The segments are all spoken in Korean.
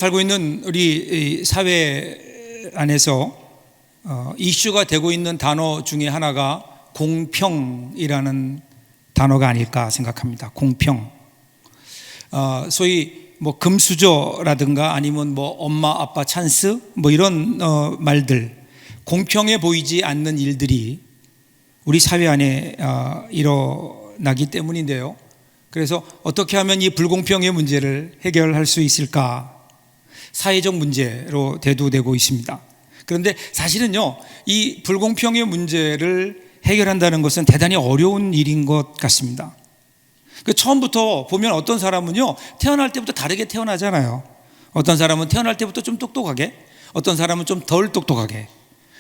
살고 있는 우리 사회 안에서 이슈가 되고 있는 단어 중에 하나가 공평이라는 단어가 아닐까 생각합니다. 공평. 소위 뭐 금수저라든가 아니면 뭐 엄마 아빠 찬스 뭐 이런 말들, 공평해 보이지 않는 일들이 우리 사회 안에 일어나기 때문인데요. 그래서 어떻게 하면 이 불공평의 문제를 해결할 수 있을까? 사회적 문제로 대두되고 있습니다. 그런데 사실은요, 이 불공평의 문제를 해결한다는 것은 대단히 어려운 일인 것 같습니다. 처음부터 보면 어떤 사람은요, 태어날 때부터 다르게 태어나잖아요. 어떤 사람은 태어날 때부터 좀 똑똑하게, 어떤 사람은 좀 덜 똑똑하게,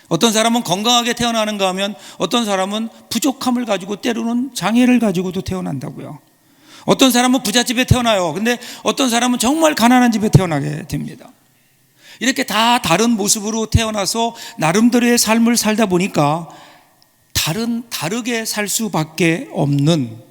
어떤 사람은 건강하게 태어나는가 하면 어떤 사람은 부족함을 가지고 때로는 장애를 가지고도 태어난다고요. 어떤 사람은 부잣집에 태어나요. 근데 어떤 사람은 정말 가난한 집에 태어나게 됩니다. 이렇게 다 다른 모습으로 태어나서 나름대로의 삶을 살다 보니까 다르게 살 수밖에 없는,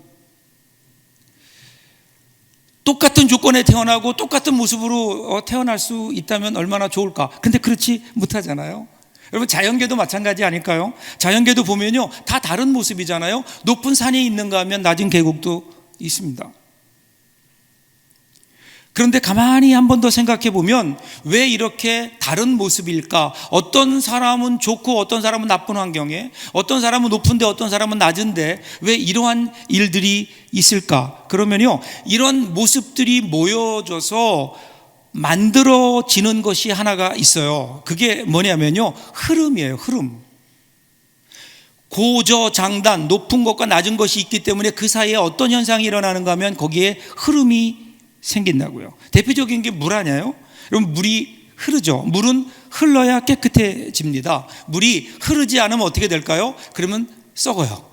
똑같은 조건에 태어나고 똑같은 모습으로 태어날 수 있다면 얼마나 좋을까. 근데 그렇지 못하잖아요. 여러분, 자연계도 마찬가지 아닐까요? 자연계도 보면요, 다 다른 모습이잖아요. 높은 산이 있는가 하면 낮은 계곡도 있습니다. 그런데 가만히 한 번 더 생각해 보면 왜 이렇게 다른 모습일까? 어떤 사람은 좋고 어떤 사람은 나쁜 환경에, 어떤 사람은 높은데 어떤 사람은 낮은데 왜 이러한 일들이 있을까? 그러면요, 이런 모습들이 모여져서 만들어지는 것이 하나가 있어요. 그게 뭐냐면요, 흐름이에요. 흐름. 고저장단, 높은 것과 낮은 것이 있기 때문에 그 사이에 어떤 현상이 일어나는가 하면 거기에 흐름이 생긴다고요. 대표적인 게 물 아니에요? 여러분, 물이 흐르죠. 물은 흘러야 깨끗해집니다. 물이 흐르지 않으면 어떻게 될까요? 그러면 썩어요.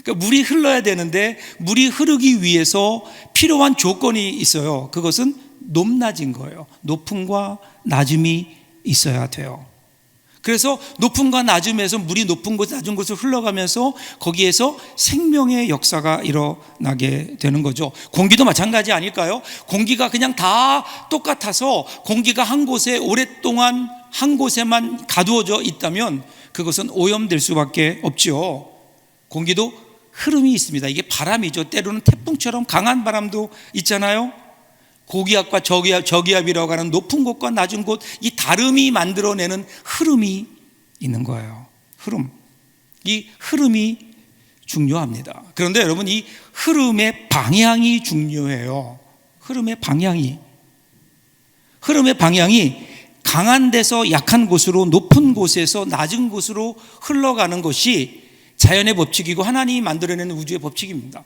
그러니까 물이 흘러야 되는데 물이 흐르기 위해서 필요한 조건이 있어요. 그것은 높낮인 거예요. 높음과 낮음이 있어야 돼요. 그래서 높음과 낮음에서 물이 높은 곳, 낮은 곳을 흘러가면서 거기에서 생명의 역사가 일어나게 되는 거죠. 공기도 마찬가지 아닐까요? 공기가 그냥 다 똑같아서 공기가 한 곳에 오랫동안 한 곳에만 가두어져 있다면 그것은 오염될 수밖에 없죠. 공기도 흐름이 있습니다. 이게 바람이죠. 때로는 태풍처럼 강한 바람도 있잖아요. 고기압과 저기압이라고 하는 높은 곳과 낮은 곳, 이 다름이 만들어내는 흐름이 있는 거예요. 흐름. 이 흐름이 중요합니다. 그런데 여러분, 이 흐름의 방향이 중요해요. 흐름의 방향이 강한 데서 약한 곳으로, 높은 곳에서 낮은 곳으로 흘러가는 것이 자연의 법칙이고 하나님이 만들어내는 우주의 법칙입니다.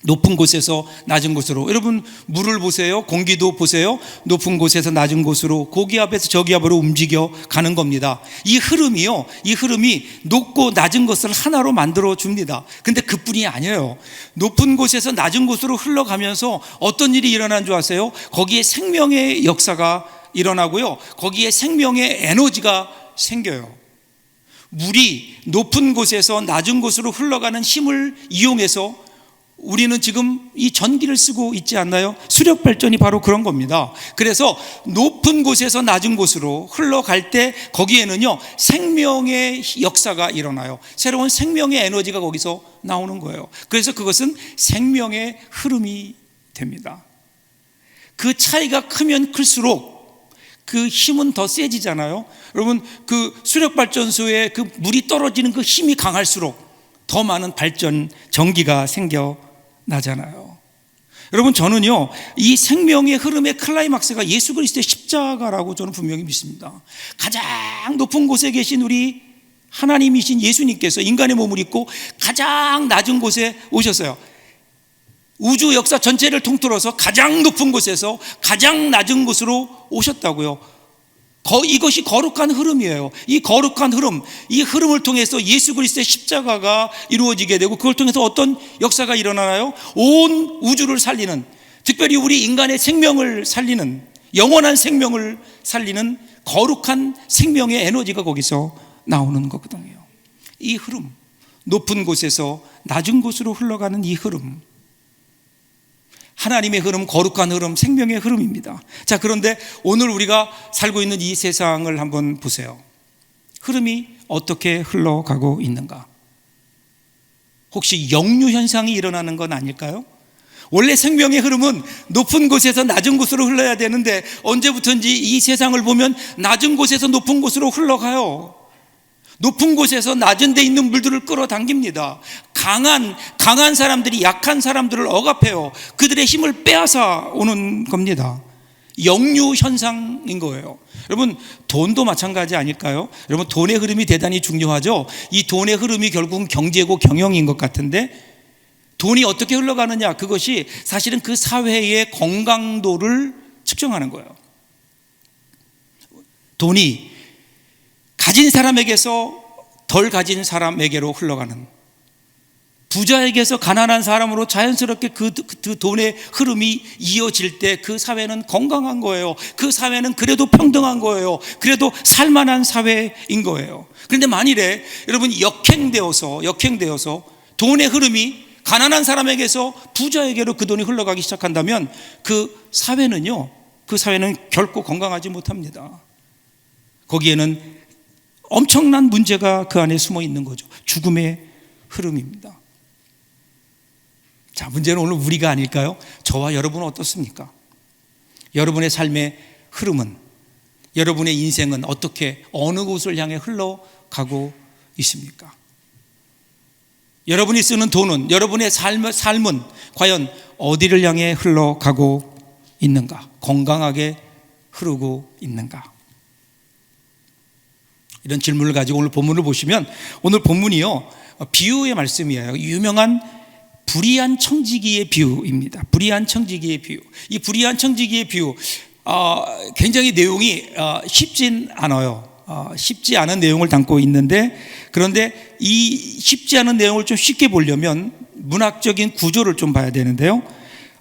높은 곳에서 낮은 곳으로. 여러분, 물을 보세요. 공기도 보세요. 높은 곳에서 낮은 곳으로, 고기압에서 저기압으로 움직여 가는 겁니다. 이 흐름이 높고 낮은 것을 하나로 만들어 줍니다. 근데 그뿐이 아니에요. 높은 곳에서 낮은 곳으로 흘러가면서 어떤 일이 일어나는 줄 아세요? 거기에 생명의 역사가 일어나고요, 거기에 생명의 에너지가 생겨요. 물이 높은 곳에서 낮은 곳으로 흘러가는 힘을 이용해서 우리는 지금 이 전기를 쓰고 있지 않나요? 수력 발전이 바로 그런 겁니다. 그래서 높은 곳에서 낮은 곳으로 흘러갈 때 거기에는요, 생명의 역사가 일어나요. 새로운 생명의 에너지가 거기서 나오는 거예요. 그래서 그것은 생명의 흐름이 됩니다. 그 차이가 크면 클수록 그 힘은 더 세지잖아요. 여러분, 그 수력 발전소에 그 물이 떨어지는 그 힘이 강할수록 더 많은 발전, 전기가 생겨나잖아요. 여러분, 저는요, 이 생명의 흐름의 클라이막스가 예수 그리스도의 십자가라고 저는 분명히 믿습니다. 가장 높은 곳에 계신 우리 하나님이신 예수님께서 인간의 몸을 입고 가장 낮은 곳에 오셨어요. 우주 역사 전체를 통틀어서 가장 높은 곳에서 가장 낮은 곳으로 오셨다고요. 이것이 거룩한 흐름이에요. 이 거룩한 흐름, 이 흐름을 통해서 예수 그리스도의 십자가가 이루어지게 되고, 그걸 통해서 어떤 역사가 일어나나요? 온 우주를 살리는, 특별히 우리 인간의 생명을 살리는, 영원한 생명을 살리는 거룩한 생명의 에너지가 거기서 나오는 거거든요. 이 흐름, 높은 곳에서 낮은 곳으로 흘러가는 이 흐름, 하나님의 흐름, 거룩한 흐름, 생명의 흐름입니다. 자, 그런데 오늘 우리가 살고 있는 이 세상을 한번 보세요. 흐름이 어떻게 흘러가고 있는가? 혹시 역류 현상이 일어나는 건 아닐까요? 원래 생명의 흐름은 높은 곳에서 낮은 곳으로 흘러야 되는데 언제부턴지 이 세상을 보면 낮은 곳에서 높은 곳으로 흘러가요. 높은 곳에서 낮은 데 있는 물들을 끌어당깁니다. 강한 사람들이 약한 사람들을 억압해요. 그들의 힘을 빼앗아 오는 겁니다. 역류 현상인 거예요. 여러분, 돈도 마찬가지 아닐까요? 여러분, 돈의 흐름이 대단히 중요하죠. 이 돈의 흐름이 결국은 경제고 경영인 것 같은데, 돈이 어떻게 흘러가느냐, 그것이 사실은 그 사회의 건강도를 측정하는 거예요. 돈이 가진 사람에게서 덜 가진 사람에게로 흘러가는, 부자에게서 가난한 사람으로 자연스럽게 그 돈의 흐름이 이어질 때 그 사회는 건강한 거예요. 그 사회는 그래도 평등한 거예요. 그래도 살만한 사회인 거예요. 그런데 만일에 여러분 역행되어서 돈의 흐름이 가난한 사람에게서 부자에게로 그 돈이 흘러가기 시작한다면 그 사회는 결코 건강하지 못합니다. 거기에는 엄청난 문제가 그 안에 숨어 있는 거죠. 죽음의 흐름입니다. 자, 문제는 오늘 우리가 아닐까요? 저와 여러분은 어떻습니까? 여러분의 삶의 흐름은, 여러분의 인생은 어느 곳을 향해 흘러가고 있습니까? 여러분이 쓰는 돈은, 여러분의 삶은 과연 어디를 향해 흘러가고 있는가? 건강하게 흐르고 있는가? 이런 질문을 가지고 오늘 본문을 보시면, 오늘 본문이요, 비유의 말씀이에요. 유명한 불의한 청지기의 비유입니다. 불의한 청지기의 비유. 이 불의한 청지기의 비유, 굉장히 내용이 쉽진 않아요. 쉽지 않은 내용을 담고 있는데, 그런데 이 쉽지 않은 내용을 좀 쉽게 보려면 문학적인 구조를 좀 봐야 되는데요.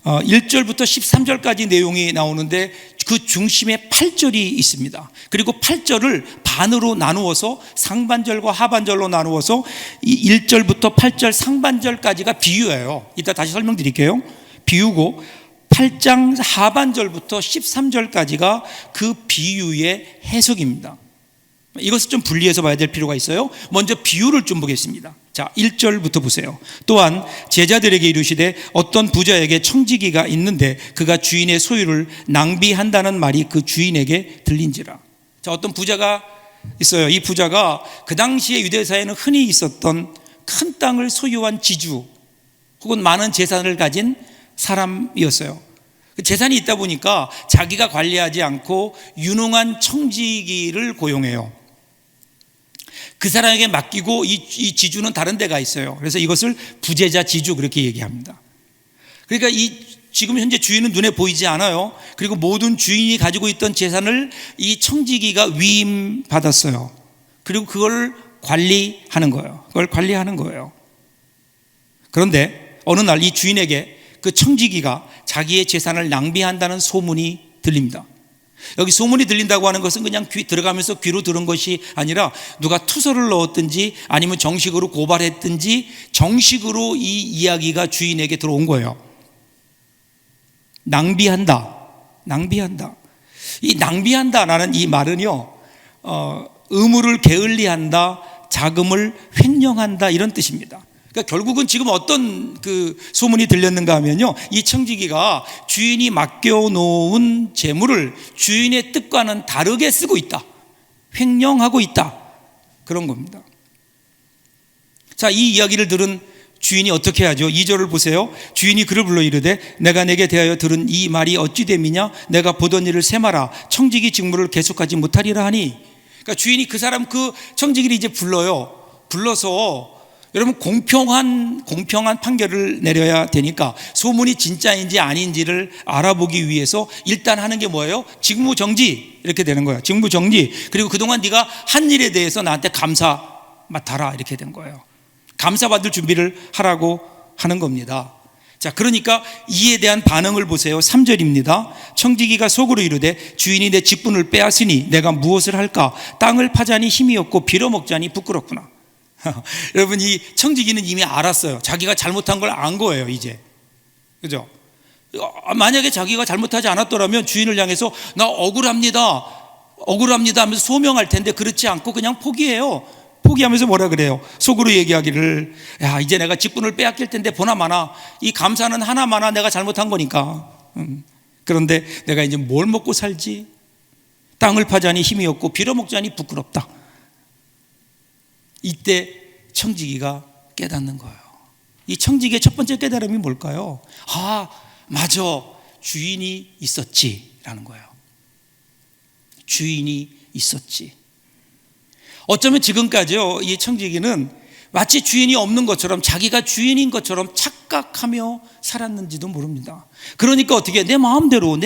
1절부터 13절까지 내용이 나오는데 그 중심에 8절이 있습니다. 그리고 8절을 반으로 나누어서 상반절과 하반절로 나누어서 이 1절부터 8절 상반절까지가 비유예요. 이따 다시 설명드릴게요. 비유고 8장 하반절부터 13절까지가 그 비유의 해석입니다. 이것을 좀 분리해서 봐야 될 필요가 있어요. 먼저 비유를 좀 보겠습니다. 자, 1절부터 보세요. 또한 제자들에게 이르시되 어떤 부자에게 청지기가 있는데 그가 주인의 소유를 낭비한다는 말이 그 주인에게 들린지라. 자, 어떤 부자가 있어요. 이 부자가 그 당시에 유대사에는 흔히 있었던 큰 땅을 소유한 지주 혹은 많은 재산을 가진 사람이었어요. 재산이 있다 보니까 자기가 관리하지 않고 유능한 청지기를 고용해요. 그 사람에게 맡기고 이 지주는 다른 데가 있어요. 그래서 이것을 부재자 지주 그렇게 얘기합니다. 그러니까 지금 현재 주인은 눈에 보이지 않아요. 그리고 모든 주인이 가지고 있던 재산을 이 청지기가 위임받았어요. 그리고 그걸 관리하는 거예요. 그런데 어느 날 이 주인에게 그 청지기가 자기의 재산을 낭비한다는 소문이 들립니다. 여기 소문이 들린다고 하는 것은 그냥 들어가면서 귀로 들은 것이 아니라 누가 투서를 넣었든지 아니면 정식으로 고발했든지 정식으로 이 이야기가 주인에게 들어온 거예요. 낭비한다. 이 낭비한다라는 이 말은요, 의무를 게을리한다, 자금을 횡령한다 이런 뜻입니다. 그러니까 결국은 지금 어떤 그 소문이 들렸는가 하면요, 이 청지기가 주인이 맡겨놓은 재물을 주인의 뜻과는 다르게 쓰고 있다, 횡령하고 있다, 그런 겁니다. 자, 이 이야기를 들은 주인이 어떻게 하죠? 2절을 보세요. 주인이 그를 불러 이르되 내가 내게 대하여 들은 이 말이 어찌 됨이냐? 내가 보던 일을 세마라. 청지기 직무를 계속하지 못하리라 하니. 그러니까 주인이 그 청지기를 이제 불러서 여러분 공평한 판결을 내려야 되니까 소문이 진짜인지 아닌지를 알아보기 위해서 일단 하는 게 뭐예요? 직무정지 이렇게 되는 거예요. 직무정지. 그리고 그동안 네가 한 일에 대해서 나한테 감사 맡아라 이렇게 된 거예요. 감사받을 준비를 하라고 하는 겁니다. 자, 그러니까 이에 대한 반응을 보세요. 3절입니다. 청지기가 속으로 이르되 주인이 내 직분을 빼앗으니 내가 무엇을 할까? 땅을 파자니 힘이 없고 빌어먹자니 부끄럽구나. 여러분, 이 청지기는 이미 알았어요. 자기가 잘못한 걸 안 거예요, 이제. 그죠? 만약에 자기가 잘못하지 않았더라면 주인을 향해서 나 억울합니다 하면서 소명할 텐데 그렇지 않고 그냥 포기해요. 포기하면서 뭐라 그래요? 속으로 얘기하기를, 야, 이제 내가 직분을 빼앗길 텐데 보나마나 이 감사는 하나마나 내가 잘못한 거니까. 그런데 내가 이제 뭘 먹고 살지? 땅을 파자니 힘이 없고 빌어먹자니 부끄럽다. 이때 청지기가 깨닫는 거예요. 이 청지기의 첫 번째 깨달음이 뭘까요? 아, 맞아, 주인이 있었지라는 거예요. 주인이 있었지. 어쩌면 지금까지요, 이 청지기는 마치 주인이 없는 것처럼 자기가 주인인 것처럼 착각하며 살았는지도 모릅니다. 그러니까 어떻게 내 마음대로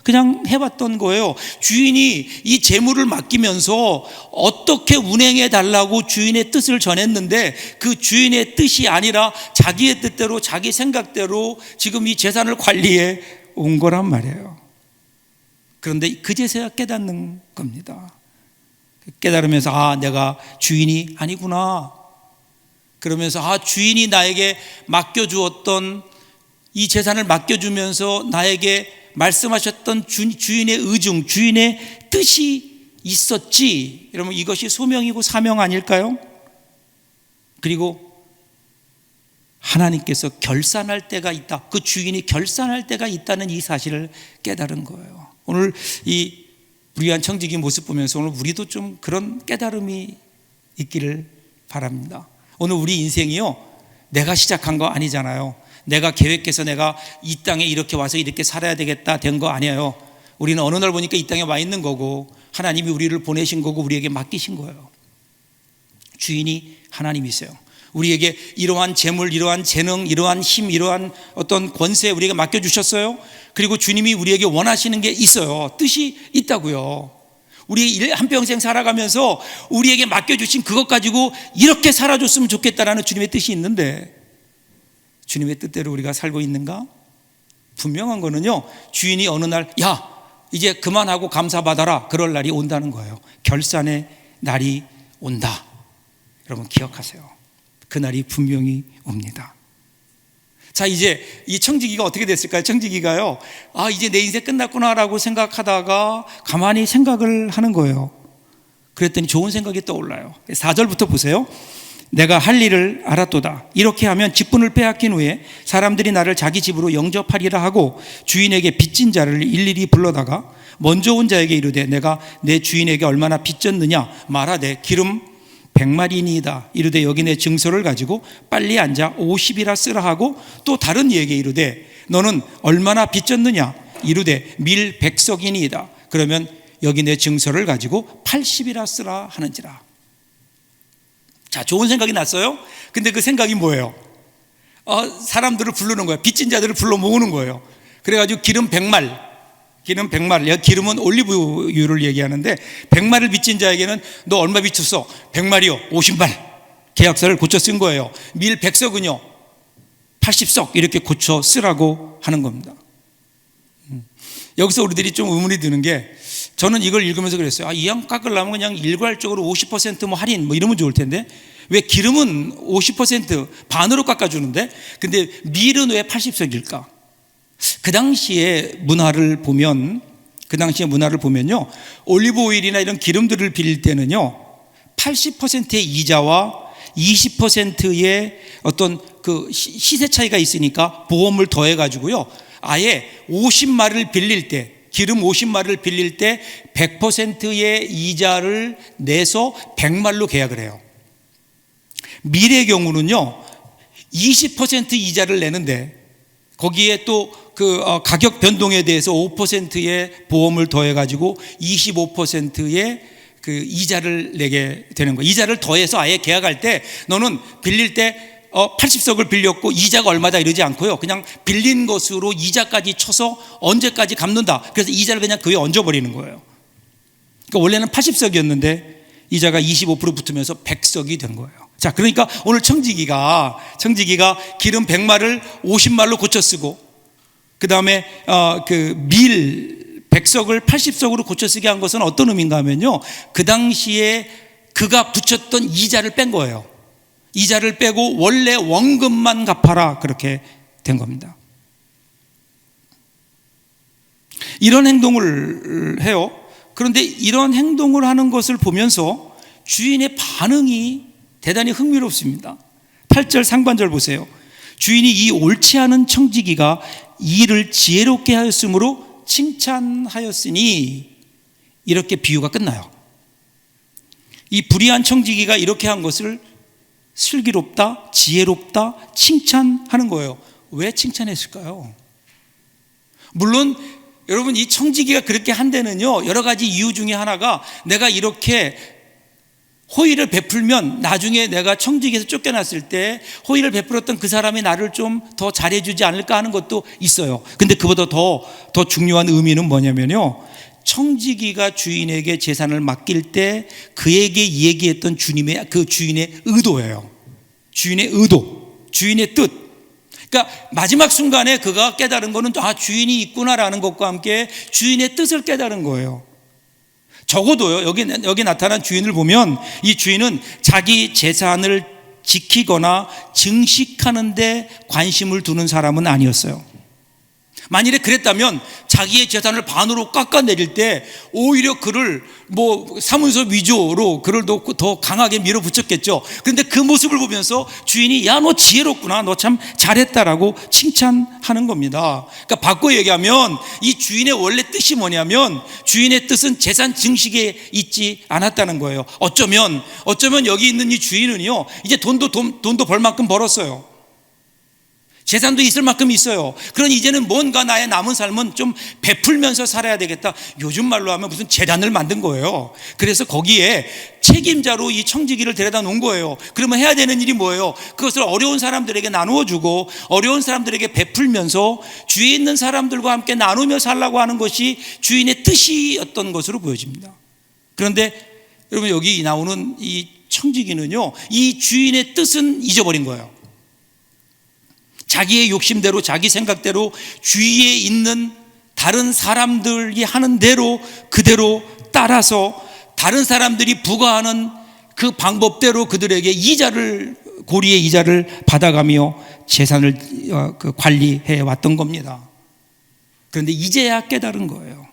그냥 해봤던 거예요. 주인이 이 재물을 맡기면서 어떻게 운행해 달라고 주인의 뜻을 전했는데 그 주인의 뜻이 아니라 자기의 뜻대로 자기 생각대로 지금 이 재산을 관리해 온 거란 말이에요. 그런데 그제서야 깨닫는 겁니다. 깨달으면서 아, 내가 주인이 아니구나. 그러면서 아, 주인이 나에게 맡겨주었던 이 재산을 맡겨주면서 나에게 말씀하셨던 주인의 의중, 주인의 뜻이 있었지. 여러분, 이것이 소명이고 사명 아닐까요? 그리고 하나님께서 결산할 때가 있다. 그 주인이 결산할 때가 있다는 이 사실을 깨달은 거예요. 오늘 이 불의한 청지기 모습 보면서 오늘 우리도 좀 그런 깨달음이 있기를 바랍니다. 오늘 우리 인생이요, 내가 시작한 거 아니잖아요. 내가 계획해서 내가 이 땅에 이렇게 와서 이렇게 살아야 되겠다 된 거 아니에요. 우리는 어느 날 보니까 이 땅에 와 있는 거고 하나님이 우리를 보내신 거고 우리에게 맡기신 거예요. 주인이 하나님이세요. 우리에게 이러한 재물, 이러한 재능, 이러한 힘, 이러한 어떤 권세 우리에게 맡겨주셨어요. 그리고 주님이 우리에게 원하시는 게 있어요. 뜻이 있다고요. 우리 한평생 살아가면서 우리에게 맡겨주신 그것 가지고 이렇게 살아줬으면 좋겠다라는 주님의 뜻이 있는데 주님의 뜻대로 우리가 살고 있는가? 분명한 거는요, 주인이 어느 날 야, 이제 그만하고 감사받아라, 그럴 날이 온다는 거예요. 결산의 날이 온다. 여러분 기억하세요. 그날이 분명히 옵니다. 자, 이제 이 청지기가 어떻게 됐을까요? 청지기가요, 아, 이제 내 인생 끝났구나라고 생각하다가 가만히 생각을 하는 거예요. 그랬더니 좋은 생각이 떠올라요. 4절부터 보세요. 내가 할 일을 알았도다. 이렇게 하면 직분을 빼앗긴 후에 사람들이 나를 자기 집으로 영접하리라 하고 주인에게 빚진 자를 일일이 불러다가 먼저 온 자에게 이르되 내가 내 주인에게 얼마나 빚졌느냐 말하되 기름 100마리니이다. 이르되 여기 내 증서를 가지고 빨리 앉아 50이라 쓰라 하고 또 다른 이에게 이르되 너는 얼마나 빚졌느냐 이르되 밀 100석이니이다. 그러면 여기 내 증서를 가지고 80이라 쓰라 하는지라. 자, 좋은 생각이 났어요. 근데 그 생각이 뭐예요? 사람들을 부르는 거예요. 빚진 자들을 불러 모으는 거예요. 그래가지고 기름 100말, 기름은 올리브유를 얘기하는데 100말을 빚진 자에게는 너 얼마 빚졌어? 100말이요 50말 계약서를 고쳐 쓴 거예요. 밀 100석은요 80석 이렇게 고쳐 쓰라고 하는 겁니다. 여기서 우리들이 좀 의문이 드는 게, 저는 이걸 읽으면서 그랬어요. 이 양 깎으려면 그냥 일괄적으로 50% 할인 이러면 좋을 텐데 왜 기름은 50% 반으로 깎아주는데 근데 밀은 왜 80석일까? 그 당시의 문화를 보면요, 올리브 오일이나 이런 기름들을 빌릴 때는요 80%의 이자와 20%의 어떤 그 시세 차이가 있으니까 보험을 더해 가지고요 아예 50마리를 빌릴 때, 기름 50마리를 빌릴 때 100%의 이자를 내서 100말로 계약을 해요. 밀의 경우는요 20% 이자를 내는데 거기에 또 그 가격 변동에 대해서 5%의 보험을 더해 가지고 25%의 그 이자를 내게 되는 거예요. 이자를 더해서 아예 계약할 때 너는 빌릴 때 80석을 빌렸고 이자가 얼마다 이러지 않고요, 그냥 빌린 것으로 이자까지 쳐서 언제까지 갚는다. 그래서 이자를 그냥 그 위에 얹어버리는 거예요. 그러니까 원래는 80석이었는데 이자가 25% 붙으면서 100석이 된 거예요. 자, 그러니까 오늘 청지기가 기름 100말을 50말로 고쳐 쓰고 그 다음에 그 밀 100석을 80석으로 고쳐 쓰게 한 것은 어떤 의미인가 하면요, 그 당시에 그가 붙였던 이자를 뺀 거예요. 이자를 빼고 원래 원금만 갚아라, 그렇게 된 겁니다. 이런 행동을 해요. 그런데 이런 행동을 하는 것을 보면서 주인의 반응이 대단히 흥미롭습니다. 8절 상반절 보세요. 주인이 이 옳지 않은 청지기가 이를 지혜롭게 하였으므로 칭찬하였으니, 이렇게 비유가 끝나요. 이 불의한 청지기가 이렇게 한 것을 슬기롭다, 지혜롭다, 칭찬하는 거예요. 왜 칭찬했을까요? 물론 여러분, 이 청지기가 그렇게 한 데는요, 여러 가지 이유 중에 하나가, 내가 이렇게 호의를 베풀면 나중에 내가 청지기에서 쫓겨났을 때 호의를 베풀었던 그 사람이 나를 좀 더 잘해주지 않을까 하는 것도 있어요. 근데 그보다 더 중요한 의미는 뭐냐면요, 청지기가 주인에게 재산을 맡길 때 그에게 얘기했던 그 주인의 의도예요. 주인의 의도, 주인의 뜻. 그러니까 마지막 순간에 그가 깨달은 거는 주인이 있구나라는 것과 함께 주인의 뜻을 깨달은 거예요. 적어도요, 여기 나타난 주인을 보면 이 주인은 자기 재산을 지키거나 증식하는 데 관심을 두는 사람은 아니었어요. 만일에 그랬다면 자기의 재산을 반으로 깎아내릴 때 오히려 그를 사문서 위조로 그를 더 강하게 밀어붙였겠죠. 그런데 그 모습을 보면서 주인이 야, 너 지혜롭구나, 너 참 잘했다라고 칭찬하는 겁니다. 그러니까 바꿔 얘기하면 이 주인의 원래 뜻이 뭐냐면, 주인의 뜻은 재산 증식에 있지 않았다는 거예요. 어쩌면 여기 있는 이 주인은요, 이제 돈도 벌 만큼 벌었어요. 재산도 있을 만큼 있어요. 그러니 이제는 뭔가 나의 남은 삶은 좀 베풀면서 살아야 되겠다. 요즘 말로 하면 무슨 재단을 만든 거예요. 그래서 거기에 책임자로 이 청지기를 데려다 놓은 거예요. 그러면 해야 되는 일이 뭐예요? 그것을 어려운 사람들에게 나누어 주고 어려운 사람들에게 베풀면서 주위에 있는 사람들과 함께 나누며 살라고 하는 것이 주인의 뜻이었던 것으로 보여집니다. 그런데 여러분, 여기 나오는 이 청지기는요, 이 주인의 뜻은 잊어버린 거예요. 자기의 욕심대로, 자기 생각대로 주위에 있는 다른 사람들이 하는 대로 그대로 따라서 다른 사람들이 부과하는 그 방법대로 그들에게 고리의 이자를 받아가며 재산을 관리해 왔던 겁니다. 그런데 이제야 깨달은 거예요.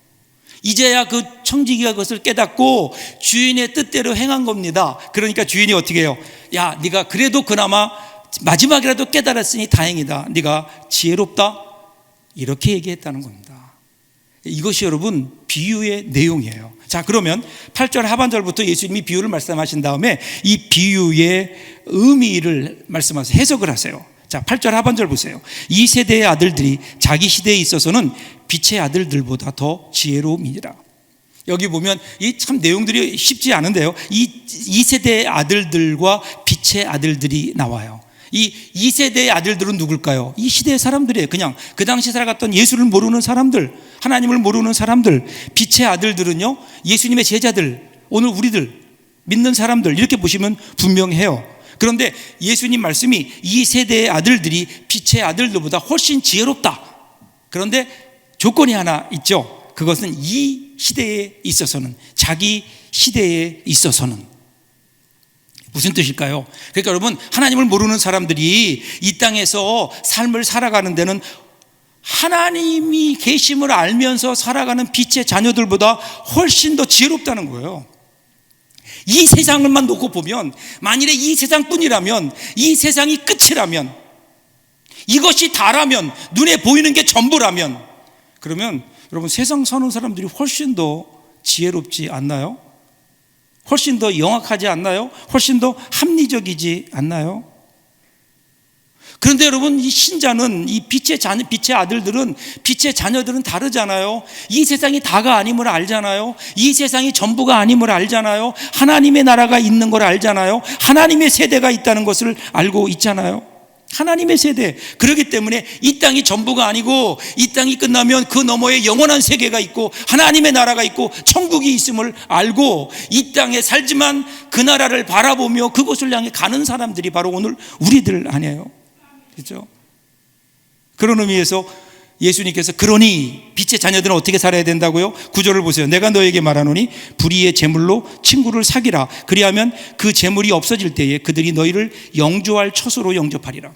이제야 그 청지기가 그것을 깨닫고 주인의 뜻대로 행한 겁니다. 그러니까 주인이 어떻게 해요? 야, 네가 그래도 그나마 마지막이라도 깨달았으니 다행이다, 네가 지혜롭다, 이렇게 얘기했다는 겁니다. 이것이 여러분 비유의 내용이에요. 자, 그러면 8절 하반절부터 예수님이 비유를 말씀하신 다음에 이 비유의 의미를 말씀하세요. 해석을 하세요. 자, 8절 하반절 보세요. 이 세대의 아들들이 자기 시대에 있어서는 빛의 아들들보다 더 지혜로움이니라. 여기 보면 이 참 내용들이 쉽지 않은데요, 이 세대의 아들들과 빛의 아들들이 나와요. 이 세대의 아들들은 누굴까요? 이 시대의 사람들이에요. 그냥 그 당시 살아갔던 예수를 모르는 사람들, 하나님을 모르는 사람들. 빛의 아들들은요, 예수님의 제자들, 오늘 우리들 믿는 사람들, 이렇게 보시면 분명해요. 그런데 예수님 말씀이 이 세대의 아들들이 빛의 아들들보다 훨씬 지혜롭다. 그런데 조건이 하나 있죠. 그것은 이 시대에 있어서는, 자기 시대에 있어서는. 무슨 뜻일까요? 그러니까 여러분, 하나님을 모르는 사람들이 이 땅에서 삶을 살아가는 데는 하나님이 계심을 알면서 살아가는 빛의 자녀들보다 훨씬 더 지혜롭다는 거예요. 이 세상을만 놓고 보면, 만일에 이 세상뿐이라면, 이 세상이 끝이라면, 이것이 다라면, 눈에 보이는 게 전부라면, 그러면 여러분, 세상 사는 사람들이 훨씬 더 지혜롭지 않나요? 훨씬 더 영악하지 않나요? 훨씬 더 합리적이지 않나요? 그런데 여러분, 이 신자는, 이 빛의 아들들은, 빛의 자녀들은 다르잖아요. 이 세상이 다가 아님을 알잖아요. 이 세상이 전부가 아님을 알잖아요. 하나님의 나라가 있는 걸 알잖아요. 하나님의 세대가 있다는 것을 알고 있잖아요. 하나님의 세대. 그렇기 때문에 이 땅이 전부가 아니고, 이 땅이 끝나면 그 너머에 영원한 세계가 있고 하나님의 나라가 있고 천국이 있음을 알고 이 땅에 살지만 그 나라를 바라보며 그곳을 향해 가는 사람들이 바로 오늘 우리들 아니에요? 그렇죠? 그런 의미에서 예수님께서, 그러니 빛의 자녀들은 어떻게 살아야 된다고요? 9절을 보세요. 내가 너에게 말하노니 불의의 재물로 친구를 사귀라. 그리하면 그 재물이 없어질 때에 그들이 너희를 영조할 처소로 영접하리라.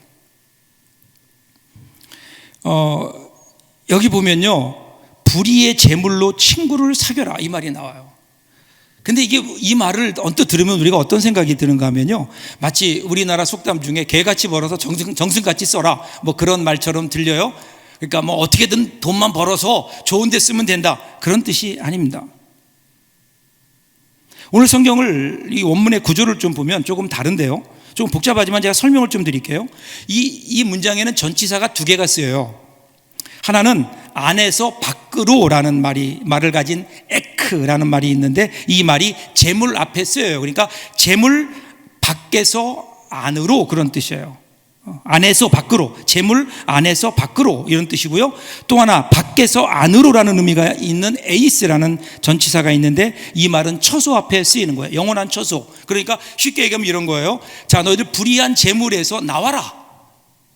여기 보면요, 불의의 제물로 친구를 사귀어라, 이 말이 나와요. 근데 이 말을 언뜻 들으면 우리가 어떤 생각이 드는가 하면요, 마치 우리나라 속담 중에 개같이 벌어서 정승같이 써라, 뭐 그런 말처럼 들려요. 그러니까 뭐 어떻게든 돈만 벌어서 좋은 데 쓰면 된다, 그런 뜻이 아닙니다. 오늘 성경을 이 원문의 구조를 좀 보면 조금 다른데요, 조금 복잡하지만 제가 설명을 좀 드릴게요. 이 문장에는 전치사가 두 개가 쓰여요. 하나는 안에서 밖으로라는 말을 가진 에크라는 말이 있는데, 이 말이 재물 앞에 쓰여요. 그러니까 재물 밖에서 안으로, 그런 뜻이에요. 안에서 밖으로, 재물 안에서 밖으로, 이런 뜻이고요. 또 하나 밖에서 안으로라는 의미가 있는 에이스라는 전치사가 있는데, 이 말은 처소 앞에 쓰이는 거예요. 영원한 처소. 그러니까 쉽게 얘기하면 이런 거예요. 자, 너희들 불의한 재물에서 나와라,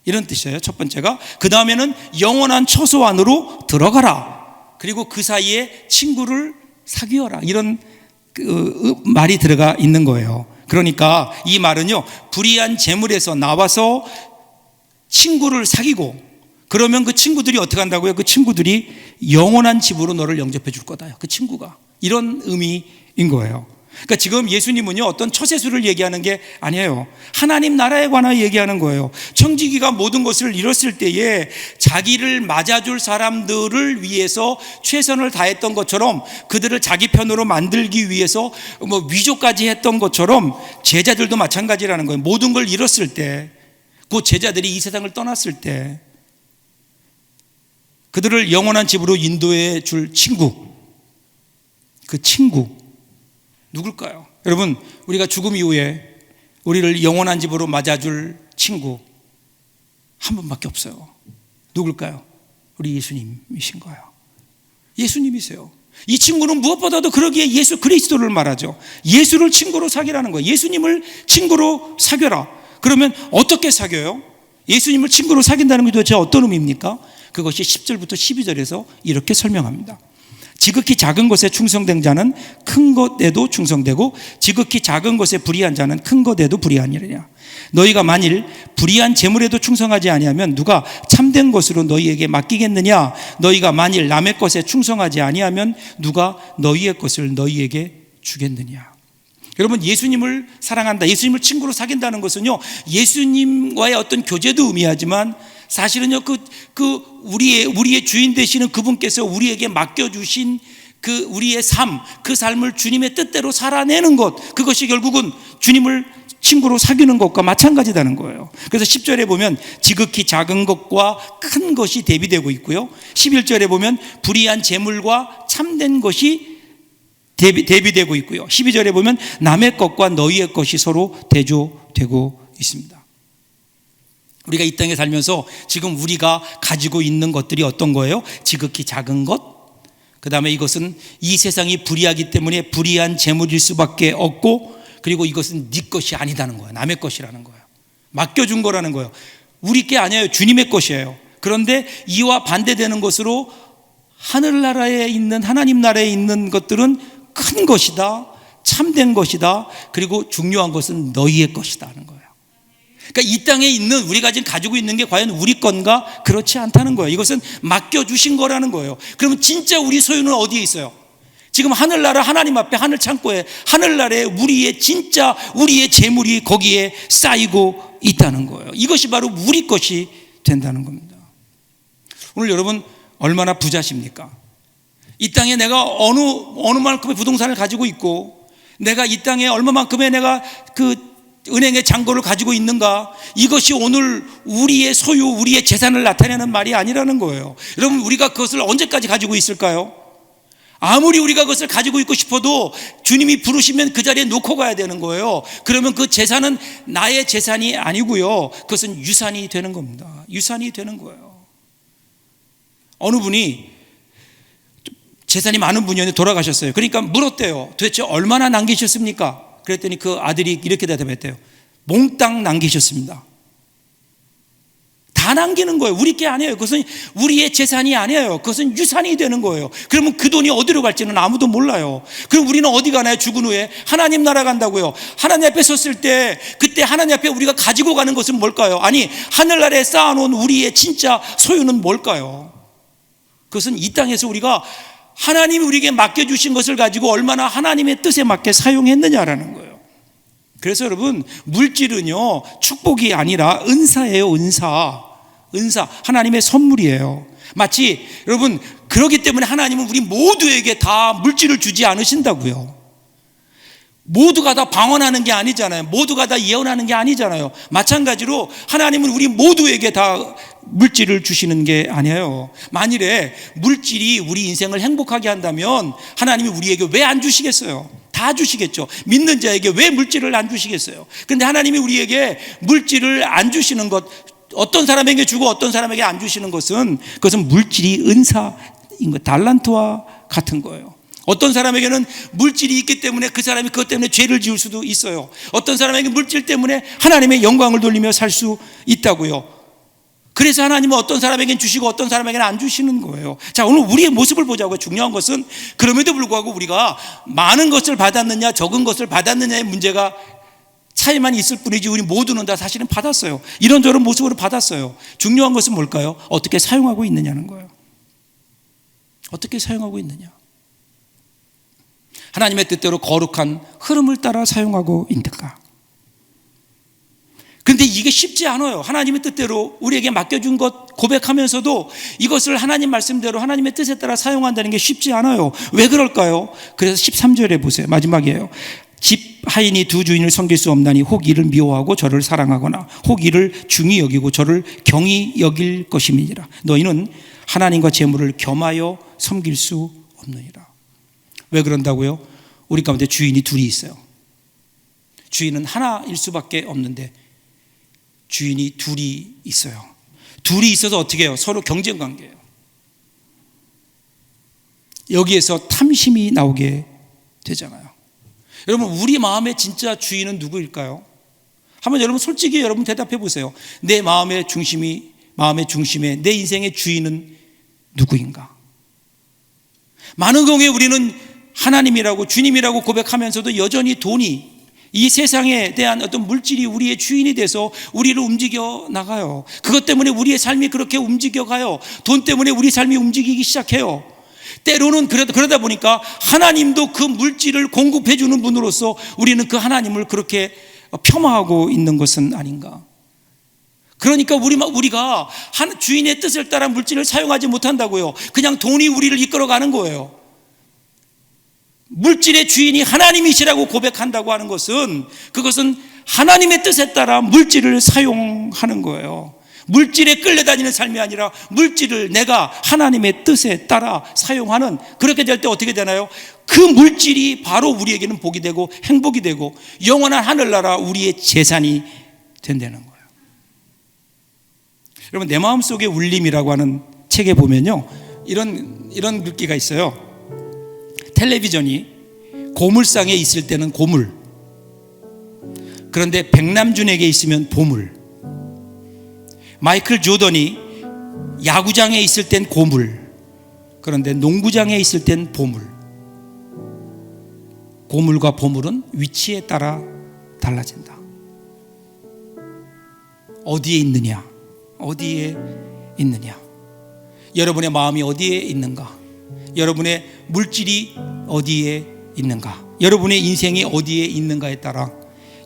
이런 뜻이에요. 첫 번째가. 그 다음에는 영원한 처소 안으로 들어가라, 그리고 그 사이에 친구를 사귀어라, 이런 말이 들어가 있는 거예요. 그러니까 이 말은요, 불의한 재물에서 나와서 친구를 사귀고, 그러면 그 친구들이 어떻게 한다고요? 그 친구들이 영원한 집으로 너를 영접해 줄 거다, 그 친구가. 이런 의미인 거예요. 그러니까 지금 예수님은요, 어떤 처세술을 얘기하는 게 아니에요. 하나님 나라에 관하여 얘기하는 거예요. 청지기가 모든 것을 이뤘을 때에 자기를 맞아줄 사람들을 위해서 최선을 다했던 것처럼, 그들을 자기 편으로 만들기 위해서 뭐 위조까지 했던 것처럼 제자들도 마찬가지라는 거예요. 모든 걸 이뤘을 때, 그 제자들이 이 세상을 떠났을 때 그들을 영원한 집으로 인도해 줄 친구, 그 친구 누굴까요? 여러분, 우리가 죽음 이후에 우리를 영원한 집으로 맞아줄 친구 한 분밖에 없어요. 누굴까요? 우리 예수님이신 거예요. 예수님이세요. 이 친구는 무엇보다도 그러기에 예수 그리스도를 말하죠. 예수를 친구로 사귀라는 거예요. 예수님을 친구로 사귀어라. 그러면 어떻게 사귀어요? 예수님을 친구로 사귄다는 게 도대체 어떤 의미입니까? 그것이 10절부터 12절에서 이렇게 설명합니다. 지극히 작은 것에 충성된 자는 큰 것에도 충성되고, 지극히 작은 것에 불의한 자는 큰 것에도 불의하니라. 너희가 만일 불의한 재물에도 충성하지 아니하면 누가 참된 것으로 너희에게 맡기겠느냐? 너희가 만일 남의 것에 충성하지 아니하면 누가 너희의 것을 너희에게 주겠느냐? 여러분, 예수님을 사랑한다, 예수님을 친구로 사귄다는 것은요, 예수님과의 어떤 교제도 의미하지만 사실은요, 우리의 주인 되시는 그분께서 우리에게 맡겨주신 그 우리의 삶, 그 삶을 주님의 뜻대로 살아내는 것, 그것이 결국은 주님을 친구로 사귀는 것과 마찬가지다는 거예요. 그래서 10절에 보면 지극히 작은 것과 큰 것이 대비되고 있고요, 11절에 보면 불의한 재물과 참된 것이 대비되고 있고요, 12절에 보면 남의 것과 너희의 것이 서로 대조되고 있습니다. 우리가 이 땅에 살면서 지금 우리가 가지고 있는 것들이 어떤 거예요? 지극히 작은 것, 그 다음에 이것은 이 세상이 불의하기 때문에 불의한 재물일 수밖에 없고, 그리고 이것은 네 것이 아니다는 거예요. 남의 것이라는 거예요. 맡겨준 거라는 거예요. 우리 게 아니에요. 주님의 것이에요. 그런데 이와 반대되는 것으로 하늘나라에 있는, 하나님 나라에 있는 것들은 큰 것이다, 참된 것이다, 그리고 중요한 것은 너희의 것이다 하는 거예요. 그러니까 이 땅에 있는, 우리가 지금 가지고 있는 게 과연 우리 건가? 그렇지 않다는 거예요. 이것은 맡겨주신 거라는 거예요. 그러면 진짜 우리 소유는 어디에 있어요? 지금 하늘나라, 하나님 앞에, 하늘 창고에, 하늘나라에 우리의 진짜 우리의 재물이 거기에 쌓이고 있다는 거예요. 이것이 바로 우리 것이 된다는 겁니다. 오늘 여러분 얼마나 부자십니까? 이 땅에 내가 어느 만큼의 부동산을 가지고 있고, 내가 이 땅에 얼마만큼의 내가 은행의 잔고를 가지고 있는가, 이것이 오늘 우리의 소유, 우리의 재산을 나타내는 말이 아니라는 거예요. 여러분, 우리가 그것을 언제까지 가지고 있을까요? 아무리 우리가 그것을 가지고 있고 싶어도 주님이 부르시면 그 자리에 놓고 가야 되는 거예요. 그러면 그 재산은 나의 재산이 아니고요, 그것은 유산이 되는 겁니다. 유산이 되는 거예요. 어느 분이 재산이 많은 분이었는데 돌아가셨어요. 그러니까 물었대요. 도대체 얼마나 남기셨습니까? 그랬더니 그 아들이 이렇게 대답했대요. 몽땅 남기셨습니다. 다 남기는 거예요. 우리 게 아니에요. 그것은 우리의 재산이 아니에요. 그것은 유산이 되는 거예요. 그러면 그 돈이 어디로 갈지는 아무도 몰라요. 그럼 우리는 어디 가나요? 죽은 후에 하나님 나라 간다고요. 하나님 앞에 섰을 때, 그때 하나님 앞에 우리가 가지고 가는 것은 뭘까요? 아니, 하늘나라에 쌓아놓은 우리의 진짜 소유는 뭘까요? 그것은 이 땅에서 우리가 하나님이 우리에게 맡겨주신 것을 가지고 얼마나 하나님의 뜻에 맞게 사용했느냐라는 거예요. 그래서 여러분, 물질은요 축복이 아니라 은사예요. 은사, 하나님의 선물이에요. 마치 여러분, 그렇기 때문에 하나님은 우리 모두에게 다 물질을 주지 않으신다고요. 모두가 다 방언하는 게 아니잖아요. 모두가 다 예언하는 게 아니잖아요. 마찬가지로 하나님은 우리 모두에게 다 물질을 주시는 게 아니에요. 만일에 물질이 우리 인생을 행복하게 한다면 하나님이 우리에게 왜 안 주시겠어요? 다 주시겠죠. 믿는 자에게 왜 물질을 안 주시겠어요? 그런데 하나님이 우리에게 물질을 안 주시는 것, 어떤 사람에게 주고 어떤 사람에게 안 주시는 것은, 그것은 물질이 은사인 것, 달란트와 같은 거예요. 어떤 사람에게는 물질이 있기 때문에 그 사람이 그것 때문에 죄를 지을 수도 있어요. 어떤 사람에게 물질 때문에 하나님의 영광을 돌리며 살 수 있다고요. 그래서 하나님은 어떤 사람에게는 주시고 어떤 사람에게는 안 주시는 거예요. 자, 오늘 우리의 모습을 보자고요. 중요한 것은 그럼에도 불구하고 우리가 많은 것을 받았느냐 적은 것을 받았느냐의 문제가 차이만 있을 뿐이지 우리 모두는 다 사실은 받았어요. 이런저런 모습으로 받았어요. 중요한 것은 뭘까요? 어떻게 사용하고 있느냐는 거예요. 어떻게 사용하고 있느냐. 하나님의 뜻대로 거룩한 흐름을 따라 사용하고 있는가. 그런데 이게 쉽지 않아요. 하나님의 뜻대로 우리에게 맡겨준 것 고백하면서도 이것을 하나님 말씀대로 하나님의 뜻에 따라 사용한다는 게 쉽지 않아요. 왜 그럴까요? 그래서 13절에 보세요. 마지막이에요. 집 하인이 두 주인을 섬길 수 없나니 혹 이를 미워하고 저를 사랑하거나 혹 이를 중히 여기고 저를 경히 여길 것임이니라. 너희는 하나님과 재물을 겸하여 섬길 수 없느니라. 왜 그런다고요? 우리 가운데 주인이 둘이 있어요. 주인은 하나일 수밖에 없는데 주인이 둘이 있어요. 둘이 있어서 어떻게 해요? 서로 경쟁 관계예요. 여기에서 탐심이 나오게 되잖아요. 여러분, 우리 마음의 진짜 주인은 누구일까요? 한번 여러분 솔직히 여러분 대답해 보세요. 내 마음의 중심에 내 인생의 주인은 누구인가? 많은 경우에 우리는 하나님이라고 주님이라고 고백하면서도 여전히 돈이, 이 세상에 대한 어떤 물질이 우리의 주인이 돼서 우리를 움직여 나가요. 그것 때문에 우리의 삶이 그렇게 움직여 가요. 돈 때문에 우리 삶이 움직이기 시작해요. 때로는 그러다 보니까 하나님도 그 물질을 공급해 주는 분으로서 우리는 그 하나님을 그렇게 폄하하고 있는 것은 아닌가. 그러니까 우리가 주인의 뜻을 따라 물질을 사용하지 못한다고요. 그냥 돈이 우리를 이끌어가는 거예요. 물질의 주인이 하나님이시라고 고백한다고 하는 것은, 그것은 하나님의 뜻에 따라 물질을 사용하는 거예요. 물질에 끌려다니는 삶이 아니라 물질을 내가 하나님의 뜻에 따라 사용하는, 그렇게 될 때 어떻게 되나요? 그 물질이 바로 우리에게는 복이 되고 행복이 되고 영원한 하늘나라 우리의 재산이 된다는 거예요. 여러분, 내 마음속의 울림이라고 하는 책에 보면요, 이런 글귀가 있어요. 텔레비전이 고물상에 있을 때는 고물, 그런데 백남준에게 있으면 보물. 마이클 조던이 야구장에 있을 땐 고물, 그런데 농구장에 있을 땐 보물. 고물과 보물은 위치에 따라 달라진다. 어디에 있느냐, 어디에 있느냐. 여러분의 마음이 어디에 있는가? 여러분의 물질이 어디에 있는가? 여러분의 인생이 어디에 있는가에 따라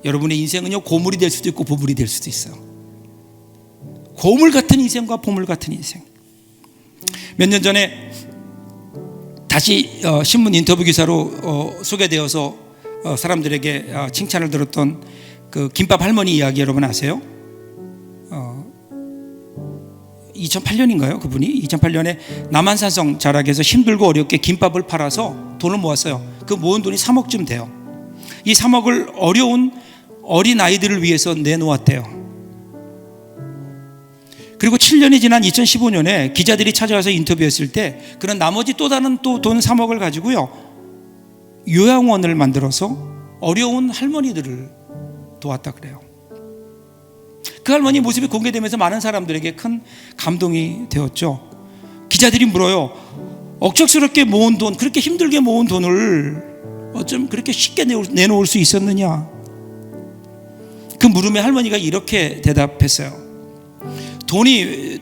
여러분의 인생은요, 고물이 될 수도 있고 보물이 될 수도 있어요. 고물 같은 인생과 보물 같은 인생. 몇 년 전에 다시 신문 인터뷰 기사로 소개되어서 사람들에게 칭찬을 들었던 그 김밥 할머니 이야기 여러분 아세요? 2008년인가요? 그분이 2008년에 남한산성 자락에서 힘들고 어렵게 김밥을 팔아서 돈을 모았어요. 그 모은 돈이 3억쯤 돼요. 이 3억을 어려운 어린 아이들을 위해서 내놓았대요. 그리고 7년이 지난 2015년에 기자들이 찾아와서 인터뷰했을 때 그런 나머지 또 다른 돈 3억을 가지고요, 요양원을 만들어서 어려운 할머니들을 도왔다 그래요. 그 할머니 모습이 공개되면서 많은 사람들에게 큰 감동이 되었죠. 기자들이 물어요. 억척스럽게 모은 돈, 그렇게 힘들게 모은 돈을 어쩜 그렇게 쉽게 내놓을 수 있었느냐. 그 물음에 할머니가 이렇게 대답했어요. 돈이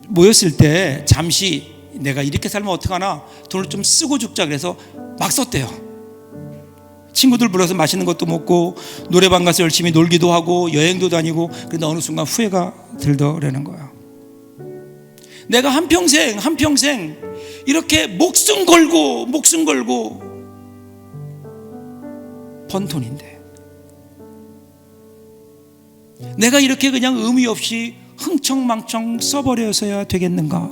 모였을 때 잠시 내가 이렇게 살면 어떡하나, 돈을 좀 쓰고 죽자 그래서 막 썼대요. 친구들 불러서 맛있는 것도 먹고 노래방 가서 열심히 놀기도 하고 여행도 다니고. 그런데 어느 순간 후회가 들더라는 거야. 내가 한평생 이렇게 목숨 걸고 번 돈인데 내가 이렇게 그냥 의미 없이 흥청망청 써버려서야 되겠는가?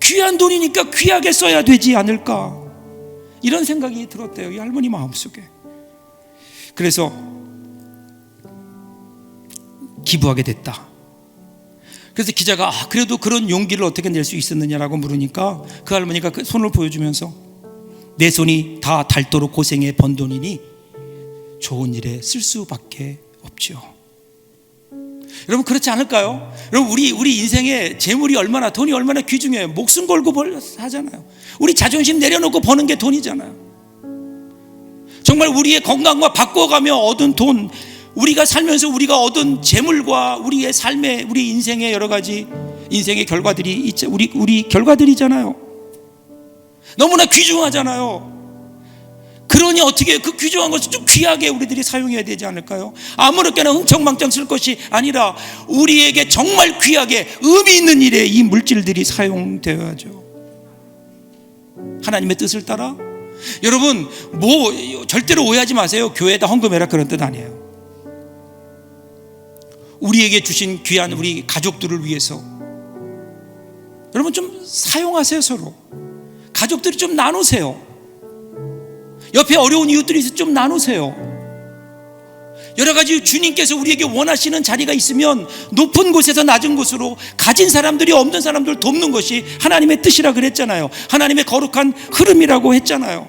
귀한 돈이니까 귀하게 써야 되지 않을까? 이런 생각이 들었대요, 이 할머니 마음속에. 그래서 기부하게 됐다. 그래서 기자가 그래도 그런 용기를 어떻게 낼 수 있었느냐라고 물으니까 그 할머니가 그 손을 보여주면서 내 손이 다 닳도록 고생해 번 돈이니 좋은 일에 쓸 수밖에 없죠. 여러분, 그렇지 않을까요? 여러분, 우리 인생에 재물이 얼마나, 돈이 얼마나 귀중해요. 목숨 걸고 하잖아요. 우리 자존심 내려놓고 버는 게 돈이잖아요. 정말 우리의 건강과 바꿔가며 얻은 돈, 우리가 살면서 우리가 얻은 재물과 우리의 삶의, 우리 인생의 여러 가지 인생의 결과들이 있죠. 우리 결과들이잖아요. 너무나 귀중하잖아요. 그러니 어떻게 그 귀중한 것을 좀 귀하게 우리들이 사용해야 되지 않을까요? 아무렇게나 흥청망청 쓸 것이 아니라 우리에게 정말 귀하게 의미 있는 일에 이 물질들이 사용되어야죠. 하나님의 뜻을 따라. 여러분, 절대로 오해하지 마세요. 교회에다 헌금해라 그런 뜻 아니에요. 우리에게 주신 귀한 우리 가족들을 위해서 여러분 좀 사용하세요. 서로 가족들이 좀 나누세요. 옆에 어려운 이웃들이 있으면 좀 나누세요. 여러 가지 주님께서 우리에게 원하시는 자리가 있으면 높은 곳에서 낮은 곳으로 가진 사람들이 없는 사람들을 돕는 것이 하나님의 뜻이라 그랬잖아요. 하나님의 거룩한 흐름이라고 했잖아요.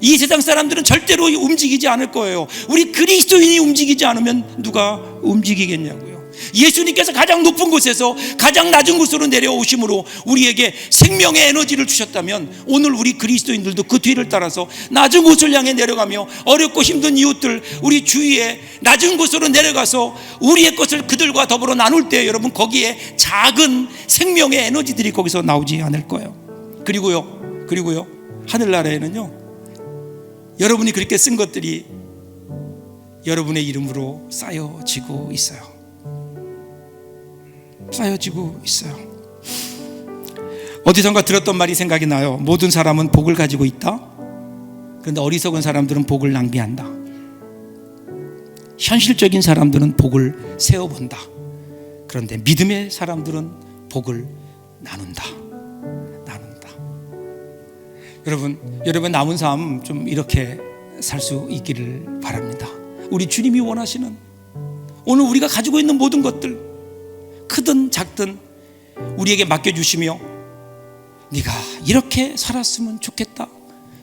이 세상 사람들은 절대로 움직이지 않을 거예요. 우리 그리스도인이 움직이지 않으면 누가 움직이겠냐고요. 예수님께서 가장 높은 곳에서 가장 낮은 곳으로 내려오심으로 우리에게 생명의 에너지를 주셨다면 오늘 우리 그리스도인들도 그 뒤를 따라서 낮은 곳을 향해 내려가며 어렵고 힘든 이웃들, 우리 주위에 낮은 곳으로 내려가서 우리의 것을 그들과 더불어 나눌 때 여러분, 거기에 작은 생명의 에너지들이 거기서 나오지 않을 거예요. 그리고요 하늘나라에는요, 여러분이 그렇게 쓴 것들이 여러분의 이름으로 쌓여지고 있어요. 어디선가 들었던 말이 생각이 나요. 모든 사람은 복을 가지고 있다. 그런데 어리석은 사람들은 복을 낭비한다. 현실적인 사람들은 복을 세어본다. 그런데 믿음의 사람들은 복을 나눈다. 여러분 남은 삶 좀 이렇게 살 수 있기를 바랍니다. 우리 주님이 원하시는 오늘 우리가 가지고 있는 모든 것들, 크든 작든 우리에게 맡겨주시며 네가 이렇게 살았으면 좋겠다,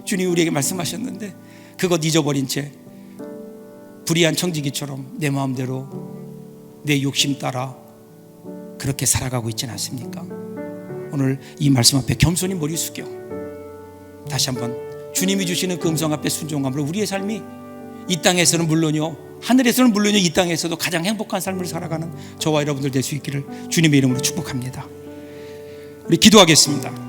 주님이 우리에게 말씀하셨는데 그것 잊어버린 채 불의한 청지기처럼 내 마음대로 내 욕심 따라 그렇게 살아가고 있지는 않습니까? 오늘 이 말씀 앞에 겸손히 머리 숙여 다시 한번 주님이 주시는 그 음성 앞에 순종함으로 우리의 삶이 이 땅에서는 물론요, 하늘에서는 물론요, 이 땅에서도 가장 행복한 삶을 살아가는 저와 여러분들 될 수 있기를 주님의 이름으로 축복합니다. 우리 기도하겠습니다.